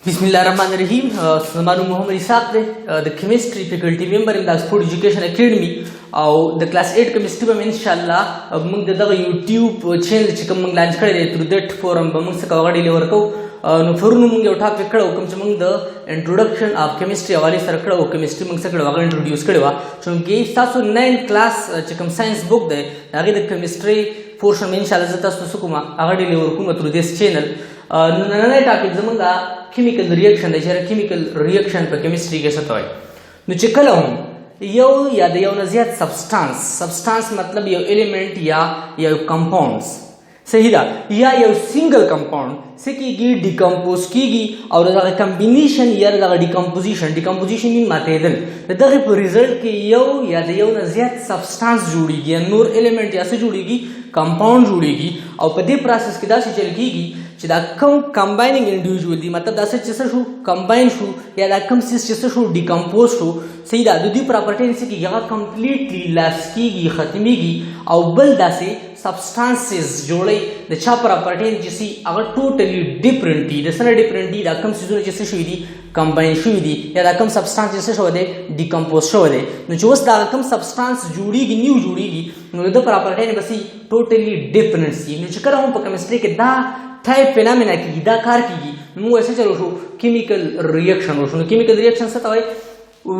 बिस्मिल्लाहिर्रहमानिर्रहीम। ज़मानु मोहम्मद इसाक दे the chemistry faculty member in the Oxford education academy और द क्लास 8 केमिस्ट्री में इंशाल्लाह मंग द यूट्यूब चैनल चिकम मंग लॉन्च करे थ्रू दैट फोरम मंग से कवाड़ी ले वर्को नो फुरनु मंग उठा पे कड़ो कम से मंग द इंट्रोडक्शन ऑफ केमिस्ट्री वाले सर कड़ो केमिस्ट्री मंग से कड़ो वाला इंट्रोड्यूस कड़वा चूंकि 709 क्लास चिकम साइंस बुक दे आगे द केमिस्ट्री पोर्शन में इंशाल्लाह जता सुकुमा आगे ले वर्को थ्रू दिस चैनल नए टॉपिक जमंगा chemical reaction the sir chemical reaction पे केमिस्ट्री के सतोय नु चिकल हम यो या द यो नजियत सब्सटेंस मतलब यो एलिमेंट या यो कंपाउंड्स सही दा या यो सिंगल कंपाउंड से की डिकम्पोज कीगी और द कॉम्बिनेशन या the decomposition in material the result के यो या द यो नजियत सब्सटेंस जुड़ेगी नूर एलिमेंट या से जुड़ेगी कंपाउंड जुड़ेगी और पदे प्रोसेस के दास चलेगी कि द कंबाइनिंग इंडिविजुअली मतलब दास चेसे शू कंबाइन शू या द कम सिस चेसे शू डिकम्पोज शू सही दा दुदी प्रॉपर्टी से की या कंप्लीटली लैस कीगी खत्मीगी और बल दासे सब्सटेंसेस जोड़े द छा प्रॉपर्टी जिसी अगर टोटली डिफरेंटली द कम सिस जैसे शू दी कंबाइन शू दी या द कम सब्सटेंस जैसे शो दे डिकम्पोज शो दे नो जोस द कम सब्सटेंस जुड़ीगी न्यू जुड़ीगी नो द प्रॉपर्टी ने बसी टोटली डिफरेंट सी नो चकर हम केमिस्ट्री के दा टाइप फेनोमेना की दा कार की मु ऐसे चलो शो केमिकल रिएक्शन हो शो केमिकल रिएक्शन से तवे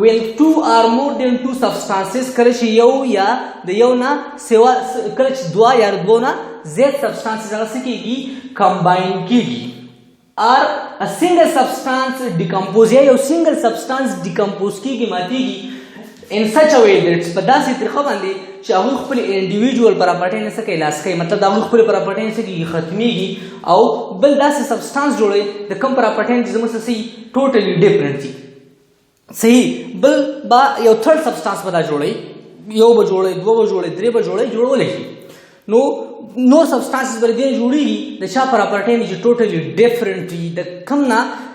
when two or more than two substances कलच यो या द यो ना सेवा कलच द्वा या दो ना z substances अगर से कीगी कंबाइन कीगी or a single substance decompose या यो single substance decompose कीगी मातीगी in such a way that पदासी तरीका बंदे चाहू खुले इंडिविजुअल प्रॉपर्टी ने सके लास के मतलब दाऊ खुले प्रॉपर्टी ने सके खत्मीगी और बल दास सब्सटेंस जोड़े द कम प्रॉपर्टी जिसमें से सी टोटली डिफरेंट थी सही बल बा यो थर्ड सब्सटेंस बता जोड़े यो बजोड़े दो बजोड़े त्रे बजोड़े जोड़ो लेगी नो सब्सटेंसेस पर दे जुड़ेगी द छा प्रॉपर्टी ने टोटली डिफरेंट थी द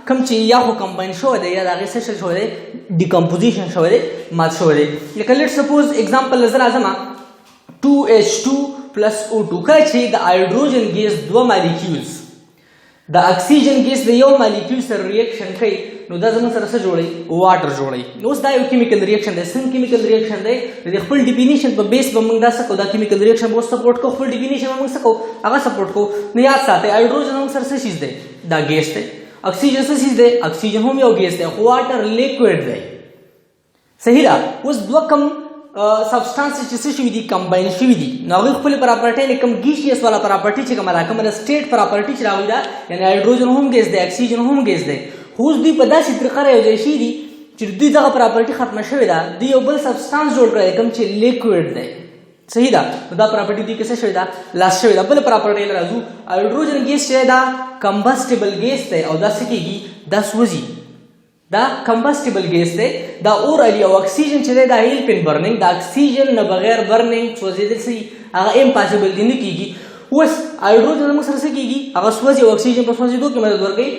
कम ची या हो कंबाइन शो दे या आगे से शो दे डिकम्पोजिशन शो दे मात शो दे लेकिन लेट्स सपोज एग्जांपल नजर आजमा 2H2 plus O2 का छे द हाइड्रोजन गैस दो मॉलिक्यूल्स द ऑक्सीजन गैस द यो मॉलिक्यूल से रिएक्शन कई नो द जमन सर से जोड़े वाटर जोड़े नो दा यो केमिकल रिएक्शन दे सिम केमिकल रिएक्शन दे द फुल डेफिनेशन पर बेस पर मंग दा सको द केमिकल रिएक्शन वो सपोर्ट को फुल डेफिनेशन मंग सको अगर सपोर्ट को न याद साथे हाइड्रोजन मंग सर से चीज दे द गैस दे ऑक्सीजन से चीज दे ऑक्सीजन हम यो गैस दे वाटर लिक्विड दे सही दा उस दो कम सब्सटेंस जिससे शुविदी कंबाइन शुविदी नागरिक खुले प्रॉपर्टी ने कम गैसियस वाला प्रॉपर्टी चे कमला कमला स्टेट प्रॉपर्टी चराविदा यानी हाइड्रोजन हम गैस दे ऑक्सीजन हम गैस दे हुस दी पदा चित्र करे हो जैसी दी चिरदी जगह प्रॉपर्टी खत्म शवेदा दी ओबल सब्सटेंस जोड़ कर कम चे लिक्विड दे सही दा दा प्रॉपर्टी दी कैसे शवेदा लास्ट शवेदा बल प्रॉपर्टी ले राजू हाइड्रोजन गैस शवेदा कंबस्टिबल गैस दे और दा सकेगी 10 वजी दा कंबस्टिबल गैस दे दा और अली ऑक्सीजन चले दा हेल्प इन बर्निंग दा ऑक्सीजन न बगैर बर्निंग सोजे से अगर इम्पॉसिबल दिन कीगी उस हाइड्रोजन में सर से कीगी अगर सोजे ऑक्सीजन पर सोजे दो की मदद कर गई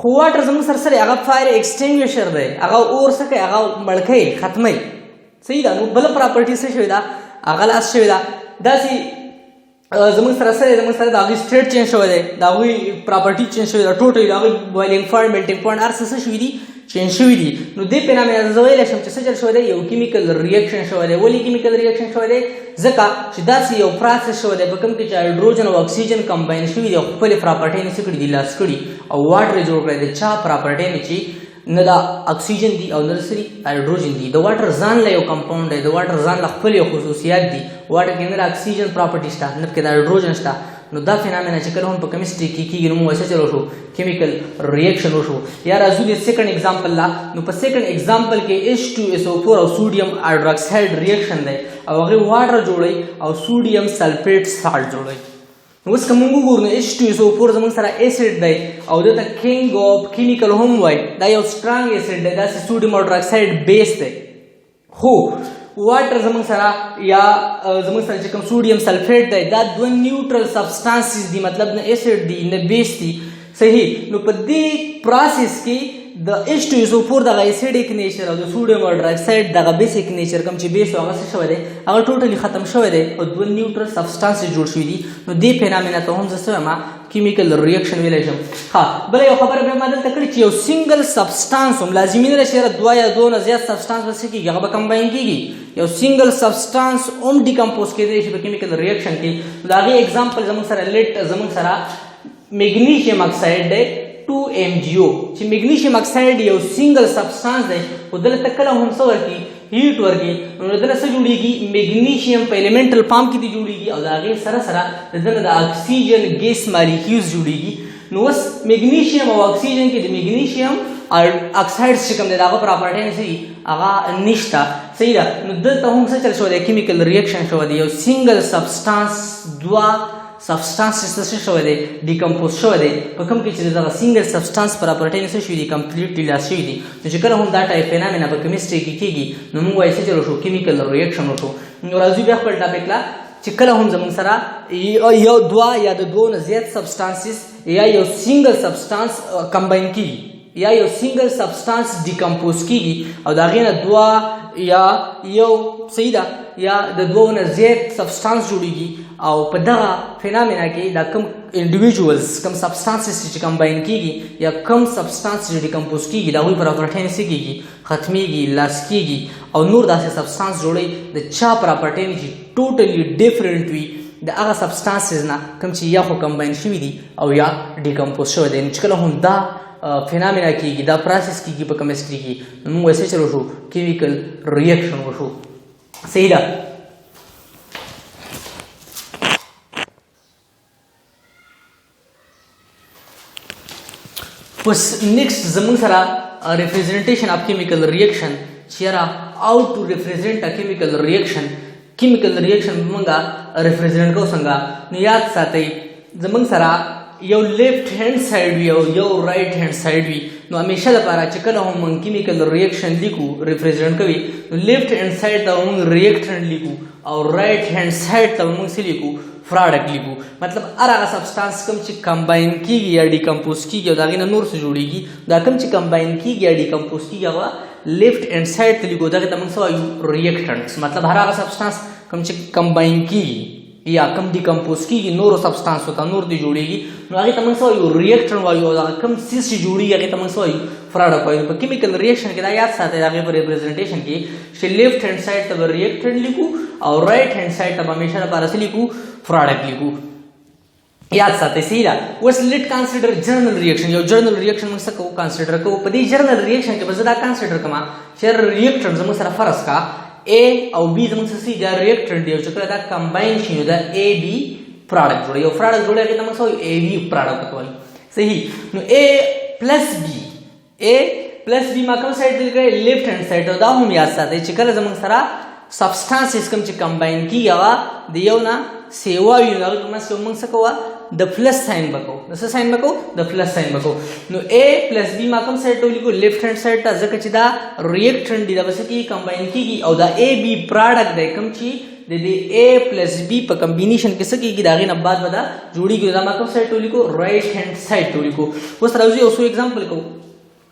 वाटर जम सर सर अगर फायर एक्सटिंग्विशर दे अगर और सके अगर मड़के खत्म सही दा नो बल प्रॉपर्टी से शवेदा अगर लास्ट शवेदा दासी जमन सर दागी स्टेट चेंज हो दे दागी प्रॉपर्टी चेंज हो दे टोटली दागी बॉइलिंग पॉइंट मेल्टिंग पॉइंट आर से शुविदी चेंज शुविदी नो दे पेना में जवेला शम चसे जर शो दे यो केमिकल रिएक्शन शो दे वली केमिकल रिएक्शन शो दे जका शिदासी यो प्रोसेस शो दे बकम के हाइड्रोजन और ऑक्सीजन कंबाइन शुविदी पहले प्रॉपर्टी ने सिकड़ी दिला स्कड़ी और वाटर जोड़ कर दे चा प्रॉपर्टी ने ची नदा ऑक्सीजन दी और nursery hydrogen the the water जान ले यो कंपाउंड है द वाटर जान लखल यो खसूसियात दी वाटर के अंदर ऑक्सीजन प्रॉपर्टी स्टा नब के हाइड्रोजन स्टा नो दा फेनोमेना चकर हम केमिस्ट्री की नो ऐसे चलो शो केमिकल रिएक्शन हो शो यार अजू दे सेकंड एग्जांपल ला नो पर सेकंड एग्जांपल के H2SO4 और सोडियम हाइड्रोक्साइड रिएक्शन दे और अगर वाटर जोड़े और सोडियम सल्फेट साल्ट जोड़े उसका मुंगू गुरने H2SO4 जमन सारा एसिड दे और देता किंग ऑफ केमिकल होमवर्क दा यो स्ट्रांग एसिड दे दा सोडियम हाइड्रोक्साइड बेस दे हो वाटर जमन सारा या जमन सारा कम सोडियम सल्फेट दे दा दो न्यूट्रल सब्सटेंसेस दी मतलब न एसिड दी न बेस दी सही नो पदी प्रोसेस की د H2SO4 دغه اسیډیک نیچر او د سوډیم هایدروکساید دغه بیسیک نیچر کوم چې بیس هغه څه شوی دی هغه ټوټلی ختم شوی دی او دوه نیوټرل سبسټانس جوړ شوي دي نو دې فینامنا ته هم زه څه وایم کیمیکل ریاکشن ویلی شم. ها بله یو خبره بیا ما دلته کړې چې یو سنګل سبسټانس هم لازمي نه ده چې دوه یا دوه نه زیات سبسټانس به څه کېږي هغه به کمباین کېږي یو سنګل سبسټانس هم ډیکمپوز کېدی شي په کیمیکل ریاکشن کې. د هغې اګزامپل زموږ سره لیټ زموږ سره میګنیشیم اکساید دی 2MgO چې میګنیشیم اکساید یو سنګل سبسټانس دی خو دلته کله هم څه ورکړي هیټ ورکړي نو دله څه جوړېږي میګنیشیم په ایلیمنټل فارم کې دې جوړېږي او د هغې سره سره د دنه د اکسیجن ګیس مالیکیولز جوړېږي. نو اوس میګنیشیم او اکسیجن کې د میګنیشیم اکسایډز چې کوم دی د هغه پراپرټۍ نه څه هغه نشته صحیح ده. نو دلته هم څه چل شوی دی کیمیکل ریاکشن شوی دی یو سنګل سبسټانس دوه سبسټانس څه شوی دی ډیکمپوز شوی دی په کوم کې چې دغه سنګل سبسټانس پراپرټۍ نه څه شوي دي کمپلیټلی لاس شوي دي. نو چې کله هم دا ټایپ فینامنا په کیمسټري کې کېږي نو موږ وایو څه چل وشو کیمیکل ریاکشن وشو. نو راځو بیا خپل ټاپک لا چې کله هم زموږ سره یو دوه یا د دوه نه زیات سبسټانسز یا یو سنګل سبسټانس کمباین کېږي یا یو سنګل سبسټانس ډیکمپوز کېږي او د هغې نه دوه یا یو صحیح ده یا د دوه نه زیات سبسټانس جوړېږي او په دغه فینامنا کې دا کم انډیویژولز کم سبسټانسز چې کمباین کېږي یا کم سبسټانس چې ډیکمپوز کېږي د هغوی پراپرټۍ نه څه کېږي ختمیږي لاس کېږي او نور داسې سبسټانس جوړوي د چا پراپرټۍ نه چې ټوټلی ډفرنټ وي د هغه سبسټانسز نه کوم چې یا خو کمباین شوي دي او یا ډیکمپوز شوی دی. نو چې کله هم دا فینامنا کېږي دا پروسس کېږي په کیمسټري کې نو موږ وایو څه چل وشو کیمیکل ریاکشن وشو صحیح ده. اوس نیکسټ زموږ سره ریپرزنټیشن اف کیمیکل ریاکشن چیرې how to represent a chemical reaction chemical reaction موږ ریپرزنټ کوو څنګه. نو یاد ساتئ زموږ سره یو لیفت هینډ سایډ وي او یو رائټ هینډ سایډ وي نو همیشه لپاره چې کله هم موږ کیمیکل ریاکشن لیکو ریپرزنټ کوي نو لیفت هینډ سایډ ته موږ ریاکټنټ لیکو او رائټ هینډ سایډ ته موږ څه لیکو پروډکټ لیکو. مطلب هر هغه سبسټانس کوم چې کمباین کېږي یا ډیکمپوز کېږي او د هغې نه نور څه جوړېږي دا کوم چې کمباین کېږي یا ډیکمپوز کېږي هغه لیفت هینډ سایډ ته لیکو دغې ته موږ څه وایو ریاکټنټس. مطلب هر هغه سبسټانس کوم چې کمباین کېږي یا کم ډیکمپوز کېږي نورو سبسټانسو ته نور دې جوړېږي نو هغې ته موږ څه وایو ریاکټنټ وایو او هغه کوم څیز چې جوړېږي هغې ته موږ څه وایو پروډکټ وایو. په کیمیکل ریاکشن کې دا یاد ساتئ د هغې په ریپرزنټیشن کې چې لیفت هینډ سایډ ته به ریاکټنټ لیکو او رائټ هینډ سایډ ته به همیشه لپاره څه لیکو پروډکټ لیکو. یاد ساتئ صحیح ده. اوس لیټ کنسیډر جرنل ریاکشن یو جرنل ریاکشن موږ څه کوو کنسیډر کوو. په دې جرنل ریاکشن کې به زه دا کنسیډر کوم چې ریاکټنټ زموږ سره فرض کا A او B زموږ څه دا ریاکټنټ دی او چې کله دا کمباین شي نو دا AB پروډکټ جوړي یو پروډکټ جوړي هغې ته موږ څه وایو AB پروډکټ وایو صحیح. نو A پلس B ما کوم سایډ ته لیکلی لیفت هینډ سایډ او دا هم یاد ساتئ چې کله زموږ سره سبسټانسز کوم چې کمباین کېږي هغه د یو نه سیوا وي نو هغې په منځ کې موږ څه کوو د پلس ساین به کوو د څه ساین به کوو د پلس ساین به کوو. نو A پلس B ما کوم سایډ ته ولیکو لیفت هینډ سایډ ته ځکه چې دا ریاکټنټ دی دا به څه کېږي کمباین کېږي او دا AB پروډکټ دی کوم چې د دې A پلس B په کمبینیشن کې څه کېږي د هغې نه بعد به دا جوړېږي دا ما کوم سایډ ته ولیکو رائټ هینډ سایډ ته ولیکو. اوس راځو یو څو اګزامپل کوو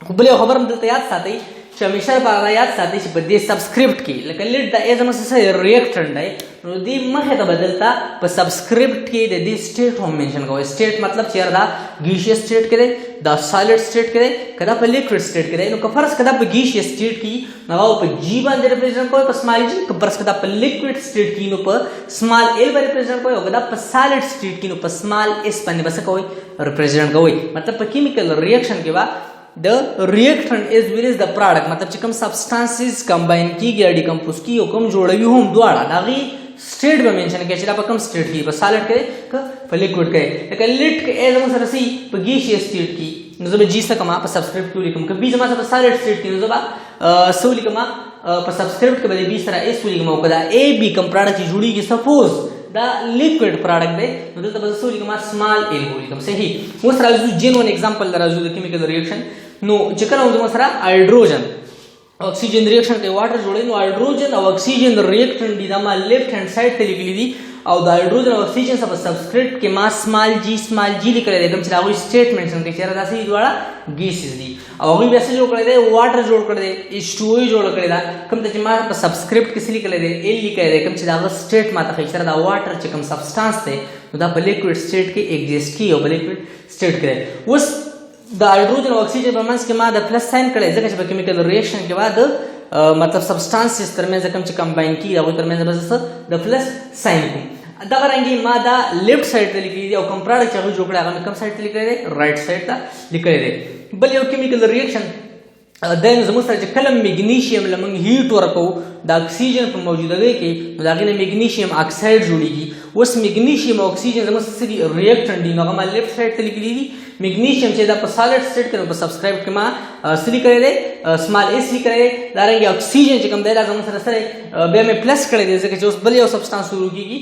خو بل یو خبره هم دلته یاد ساتئ چې همیشه لپاره دا یاد ساتئ چې په دې سبسکرپټ کې لکه لیټ دا A زموږ څه ریاکټنټ دی نو دې مخې ته به دلته په سبسکرپټ کې د دې سټیټ هم منشن کوئ. سټیټ مطلب چې دا ګیشیس سټیټ کې دی دا سالډ سټیټ کې دی که دا په لیکوډ سټیټ کې دی نو که فرض که دا په ګیشیس سټیټ کې نو هغه په جی باندې ریپرزنټ کوئ په سمال جی که فرض که دا په لیکوډ سټیټ کې نو په سمال ایل باندې ریپرزنټ کوئ او که دا په سالډ سټیټ کې نو په سمال ایس باندې به څه کوئ ریپرزنټ کوئ. مطلب په کیمیکل ریاکشن کې به the reactant as well as the product مطلب چې کوم سبسټانسز کمباین کېږي یا ډیکمپوز کېږي او کوم جوړوي هم دواړه د هغې سټیټ به منشن کړي چې دا په کوم سټیټ کې په سالډ کې که په لیکوډ کې لکه لیټ کې A زموږ سره څه په ګیشیس سټیټ کې نو زه به جي څه کوم په سبسکرپټ کې ولیکم که B زما سره په سالډ سټیټ کې نو زه به څه ولیکم په سبسکرپټ کې به د B سره S ولیکم او که دا AB کوم پروډکټ چې جوړېږي سپوز دا لیکوډ پروډکټ دی نو دلته به څه ولیکم سمال ایل ولیکم صحیح. اوس راځو جینون ایگزامپل راځو د کیمیکل ریاکشن نو چې کله هم زموږ سره هایډروجن اکسیجن ریاکشن کوي واټر جوړوي نو هایډروجن او اکسیجن ریاکټنټ دي دا ما لیفت هینډ سایډ ته لیکلي دي او د هایدروجن او اکسیجن سره سبسکرپټ کې ما سمال جی لیکل دی کوم چې هغه سټیټ منشن کوي چې دا سې دواړه ګیسز دي او هغه بیا څه جوړ کړی دی واټر جوړ کړی دی H2O جوړ کړی دا کوم چې ما په سبسکرپټ کې څه لیکل دی L لیکل دی کوم چې دا سټیټ ماته کوي چې دا واټر چې کوم سبسټانس دی نو دا په لیکوډ سټیټ کې ایگزیسټ کی او په لیکوډ سټیټ کې اوس د هایدروجن او اکسیجن په منځ کې ما د پلس ساين کړی ځکه چې په کیمیکل ریاکشن کې بعد مطلب سبسټانسز ترمنځ کوم چې کمباین کی هغه ترمنځ بس د پلس ساين کوم دا رنګي ما دا لیفټ سایډ ته لیکلی دی او کوم پروډکټ هغه جوړ کړی هغه کوم سایډ ته لیکلی دی رائټ سایډ ته لیکلی دی بل یو کیمیکل ریاکشن دین زموږ سره چې کلم میګنیشیم لمنګ هیټ ورکو د اکسیجن په موجودګۍ کې نو دا غینه میګنیشیم اکساید جوړیږي اوس میګنیشیم او اکسیجن زموږ سره ریاکټنټ دي نو هغه ما لیفټ سایډ ته لیکلی دي میګنیشیم چې دا په سالډ سټیټ کې په سبسکرایب کې ما سلی کړی دی سمال اس لی کړی دی دا رنګ اکسیجن چې کوم دی دا زموږ سره بیا مې پلس کړی دی ځکه چې اوس بل یو سبسټانس شروع کیږي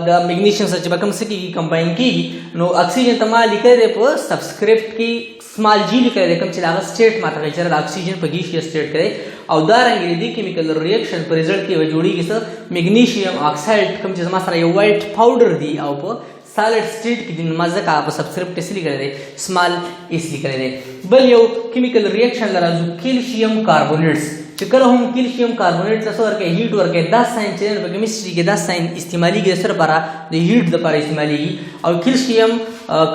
د میګنیشیم سره چې به کوم څه کیږي کمباین کیږي نو اکسیجن ته ما لیکلی دی په سبسکرپټ کې سمال جی لیکلی دی کوم چې هغه سټیټ ماته کوي چې د اکسیجن په ګیسیس سټیټ کې او دا رنګ دی کیمیکل ریاکشن په ریزلټ کې جوړیږي څه میګنیشیم اکساید کوم چې زما سره یو وایټ پاوډر دی او په سالډ سټیټ کې د مزه کا په سبسکرپټ اس لیکل دی سمال اس لیکل دی بل یو کیمیکل ریاکشن لرازو کیلشیم کاربونیټس چې کله هم کیلشیم کاربونیټ ته ورکه هیټ ورکه 10 ساين چې په کیمستري کې 10 ساين استعمالي کې سره لپاره د هیټ لپاره استعمالي او کیلشیم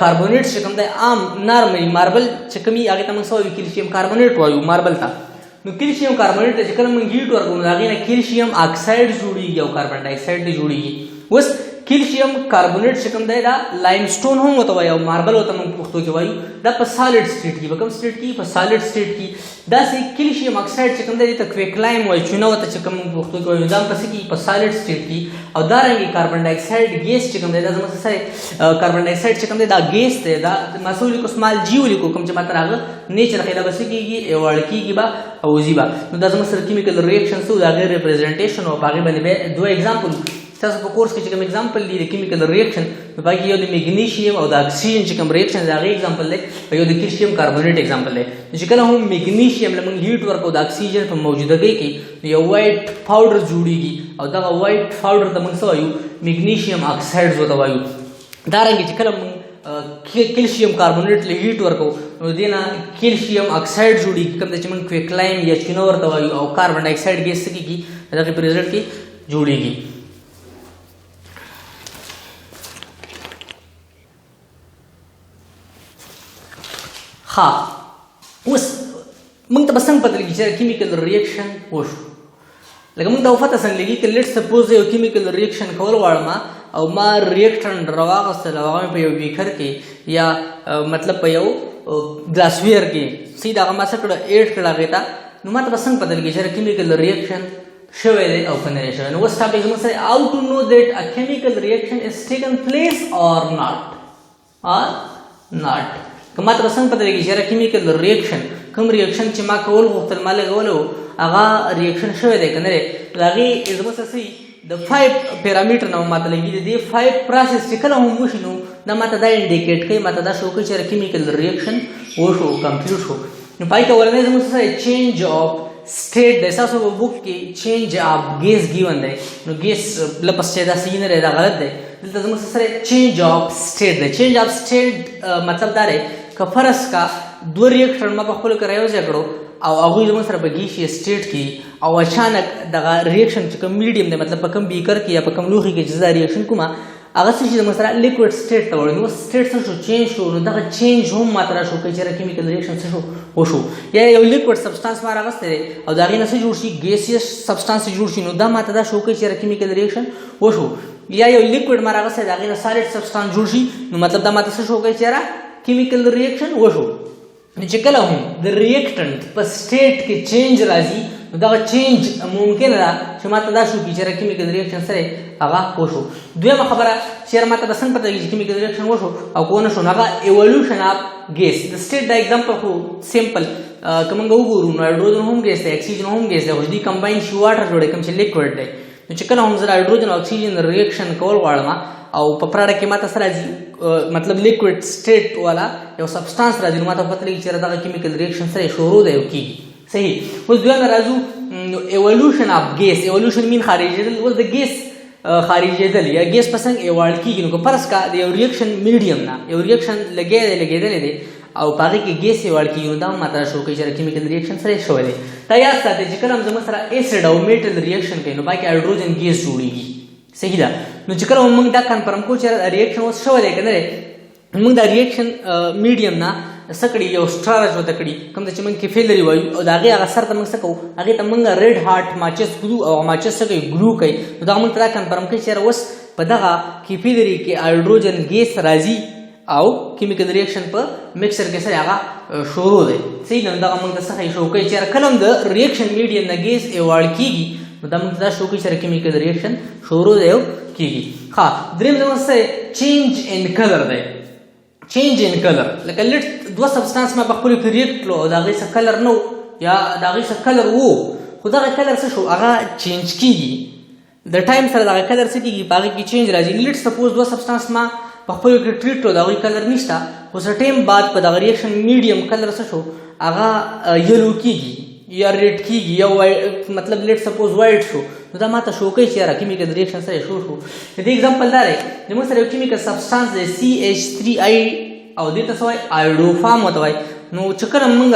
کاربونیټ چې کوم د عام نارمل ماربل چې کومي هغه ته موږ سوي کیلشیم کاربونیټ وایو ماربل ته نو کیلشیم کاربونیټ چې کله موږ هیټ ورکو نو هغه نه کیلشیم اکساید جوړیږي او کاربن ډای اکساید جوړیږي اوس کیلشیم کاربونیټ چې کوم دی دا لایمسټون هم وته وایو ماربل وته موږ پښتو کې وایو دا په سالډ سټیټ کې په کوم سټیټ کې په سالډ سټیټ کې دا سي کیلشیم اکساید چې کوم دی ته کویکلایم وایي چې نو وته چې کوم پښتو کې وایو دا په سکی په سالډ سټیټ کې او دا رنګي کاربن ډای اکساید ګیس چې کوم دی دا زموږ سره کاربن ډای اکساید چې کوم دی دا ګیس دی دا مسول کو سمال جیو لیکو کوم چې ماته راغله نیچر خیلا بس کېږي ایوړ کېږي با او زیبا نو دا زموږ سره کیمیکل ریاکشن سو دا غیر ریپرزنټیشن او باغې باندې دوه एग्जांपल تاسو په کورس کې چې کوم एग्जांपल دی د کیمیکل ریاکشن په باقي یو د میګنیشیم او د اکسیجن چې کوم ریاکشن دا غي एग्जांपल دی او یو د کیلشیم کاربونیټ एग्जांपل دی چې کله هم میګنیشیم لمن هیټ ورکو د اکسیجن په موجودګۍ کې یو وایټ پاوډر جوړیږي او دا وایټ پاوډر ته موږ وایو میګنیشیم اکساید وته وایو دا رنګ چې کله کیلشیم کاربونیټ له هیټ ورکو نو دینا کیلشیم اکساید جوړیږي کوم چې موږ کویکلایم یا چینو ورته وایو او کاربن ډای اکساید ګیس کېږي دا په ریزلټ کې جوړیږي ها اوس موږ ته څنګه پته لګي چې کیمیکل ریاکشن وشو لکه موږ ته وفته څنګه لګي چې لیټس سپوز یو کیمیکل ریاکشن کول غواړم او ما ریاکټنټ راوغستل هغه په یو بیکر کې یا مطلب په یو ګلاس ویر کې سیدا هغه ما څه کړه 8 کړه غیتا نو ما ته څنګه پته لګي چې کیمیکل ریاکشن شوی دی او کنه شوی نو وستا به موږ سره how to know that a chemical reaction is taken place or not کما ته څنګه پته لګي چې کیمیکل ریاکشن کوم ریاکشن چې ما کول غوښتل ما لګولو هغه ریاکشن شوی دی کنه لغي زموږ سره د 5 پیرامیټر نو ماته لګي دي 5 پروسس چې کله هم وشي نو دا ماته دا انډیکیټ کوي ماته دا شو کوي چې کیمیکل ریاکشن وشو کمپلیټ شو نو پای ته ورنه زموږ سره چینج اف state د اساسو په بوک کې چینج اف ګیس گیون دی نو ګیس لپس چې دا سین لري دا غلط دی دلته زموږ سره چینج اف سټیټ دی چینج اف سټیټ مطلب دا دی که فرض کا دو ریاکشن ما په خپل کړو ځکړو او هغه زموږ سره په ګیس سټیټ کې او اچانک دغه ریاکشن چې کوم میډیم دی مطلب په کوم بیکر کې یا په کوم لوخي کې چې دا ریاکشن کومه هغه چې زموږ سره لیکوډ سټیټ ته وړي نو سټیټ څه شو چینج شو نو دا چینج هم ماتره شو چې کیمیکل ریاکشن څه شو وشو یا یو لیکوډ سبسټانس ما راغسته او دا غي نه څه جوړ شي ګیسیس سبسټانس جوړ شي نو دا ماته دا شو چې کیمیکل ریاکشن وشو یا یو لیکوډ ما راغسته دا غي نه سالډ سبسټانس جوړ شي نو مطلب دا ماته څه شو چې کیمیکل ریاکشن وشو چې کله هم د ریاکټنټ په سټیټ کې چینج راځي نو دا چینج ممکن را چې ماته دا شو چې کیمیکل ریاکشن سره هغه وشو دویمه خبره چې ماته د څنګه پته لګي چې کیمیکل ریاکشن وشو او کو نه شو هغه ایوولوشن اف ګیس د سټیټ د ایگزامپل خو سیمپل کومه وګورو نو هایدروجن هم ګیس دی اکسیجن هم ګیس دی خو دې کمباین شي واټر جوړه کوم چې لیکوډ دی نو چې کله هم زه هایدروجن او اکسیجن ریاکشن کول غواړم او په پراډکټ کې ماته سره راځي مطلب لیکوډ سټیټ والا یو سبسټانس راځي نو ماته پته لګي چې دا کیمیکل ریاکشن سره شروع دی کی صحیح اوس دوی راځو ایوولوشن اف ګیس ایوولوشن مین خارجیدل اوس د ګیس خارجېدل یا ګیس په څنګ ایواړ کېږي نو که فرض کا د یو ریاکشن میډیم نه یو ریاکشن لګېدلی دی او په هغې کې ګیس ایواړ کېږي نو دا هم ماته شو کوي چې کیمیکل ریاکشن سره شوی دی دا یاد ساتئ چې کله هم زموږ سره ایسډ او میټل ریاکشن کوي نو باقي هایډروجن ګیس جوړېږي صحیح ده نو چې کله موږ دا کنفرم کوو چې ریاکشن اوس شوی دی که نه دی موږ دا ریاکشن میډیم نه څه کړي یو سټارچ ورته کړي کوم ته چې موږ کیفیلري وایو او د هغې هغه سر ته موږ څه کوو هغې ته موږ ریډ هارټ ماچس ګلو او ماچس څه کوي ګلو کوي نو دا موږ ته دا کنفرم کوي چې اوس په دغه کیفیلري کې هایډروجن ګیس راځي او کیمیکل ریاکشن په میکسر کې سره هغه شروع دی صحیح ده نو دغه موږ ته څه ښایي شو کوي چې کله هم د ریاکشن میډیم نه ګیس ایواړ کېږي نو دا موږ ته دا شو کوي چې کیمیکل ریاکشن شروع دی او کېږي ښه درېیم زموږ څه چینج ان کلر دی چینج ان کلر لکه لیټ دوه سبسټانس ما په خپلو کې ریاکټ کړو او د هغې څه کلر نه و یا د هغې څه کلر و خو دغه کلر څه شو هغه چینج کېږي د ټایم سره دغه کلر څه کېږي په هغې کې چینج راځي لیټ سپوز دوه سبسټانس ما په خپلو کې ټریټ کړو د هغوی کلر نشته خو څه ټایم بعد په دغه ریاکشن میډیم کلر څه شو هغه یلو کېږي یا ریډ کېږي یا مطلب لیټ سپوز وایټ شو نو دا ماته شو کوي چې یاره کیمیکل ریاکشن سره شو د دې اگزامپل دا دی زموږ سره یو کیمیکل سبسټانس دی CH3I او دې ته څه وایي آیډوفام ورته وایي نو چې کله موږ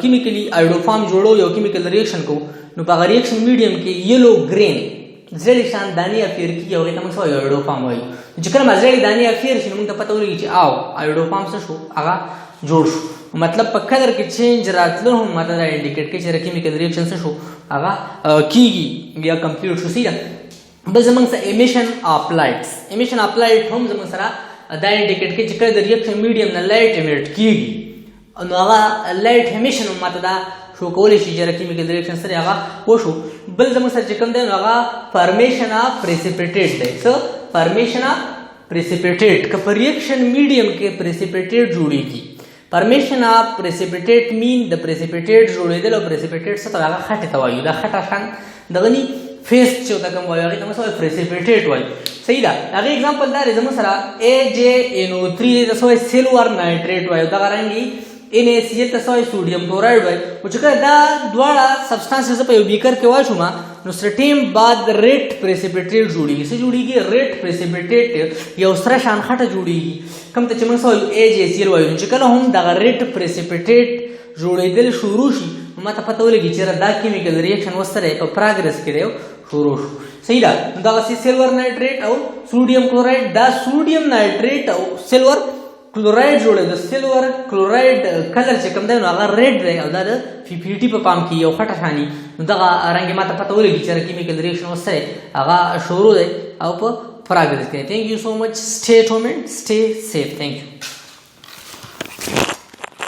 کیمیکلي آیډوفام جوړو یو کیمیکل ریاکشن کوو نو په هغه ریاکشن میډیم کې یلو ګرین زړې شان دانې افیر کېږي او هغې ته موږ څه وایو آیډوفام وایو چې کله زړې دانې افیر شي نو موږ ته پته ولګي چې آیډوفام څه شو هغه جوړ شو مطلب په کلر کې چینج راتلو هم ماته دا انډیکیټ کوي چې کیمیکل ریاکشن څه شو هغه کېږي یا کمپلیټ شو صحیح ده بل زموږ سره ایمیشن اف لایټس ایمیشن اف لایټ هم زموږ سره دا انډیکیټ کوي چې کله د ریاکشن میډیم نه لایټ ایمیټ کېږي نو هغه لایټ ایمیشن هم ماته دا شو کولی شي چې کیمیکل ریاکشن سره هغه وشو بل زموږ سره چې کوم دی نو هغه فارمیشن اف پریسیپیټیټ دی څه فارمیشن اف پریسیپیټیټ که په ریاکشن میډیم کې پریسیپیټیټ جوړېږي فارمیشن اف پریسیپیټیټ مین د پریسیپیټیټ جوړېدل او پریسیپیټیټ څه ته هغه خټې ته وایو دا خټه شان دغه ني فیس چې ورته کوم وایو هغې ته موږ څه وایو پریسیپیټیټ وایو صحیح ده هغې اګزامپل دا دی زموږ سره AJNO3 دی ته څه وایي سلور نایټریټ وایو دغه رنګې NaCl ته څه وایي سوډیم کلورایډ وایي خو چې کله دا دواړه سبسټانسز په یو بیکر کې واچوم نو سټیم بعد ریټ پریسیپیټیټ جوړېږي څه جوړېږي ریټ پریسیپیټیټ یو سره شان خټه جوړېږي کوم ته چې موږ څه وایو AJCl وایو چې کله هم دغه ریټ پریسیپیټیټ جوړېدل شروع شي نو ماته پته ولګي چې دا کیمیکل ریاکشن ورسره په پراګرس کې دی شروع شو صحیح ده نو دغسې سلور نایټریټ او سوډیم کلورایډ دا سوډیم نایټریټ او سلور کلورایډ جوړه د سلور کلورایډ کلر چې کوم دی نو هغه ریډ دی او دا د PPT په پام کې یو خټه شاني نو دغه رنګ ماته پته ولګي چې کیمیکل ریاکشن ورسره هغه شروع دی او په پراګرس کې. Thank you so much. Stay at home and stay safe. Thank you.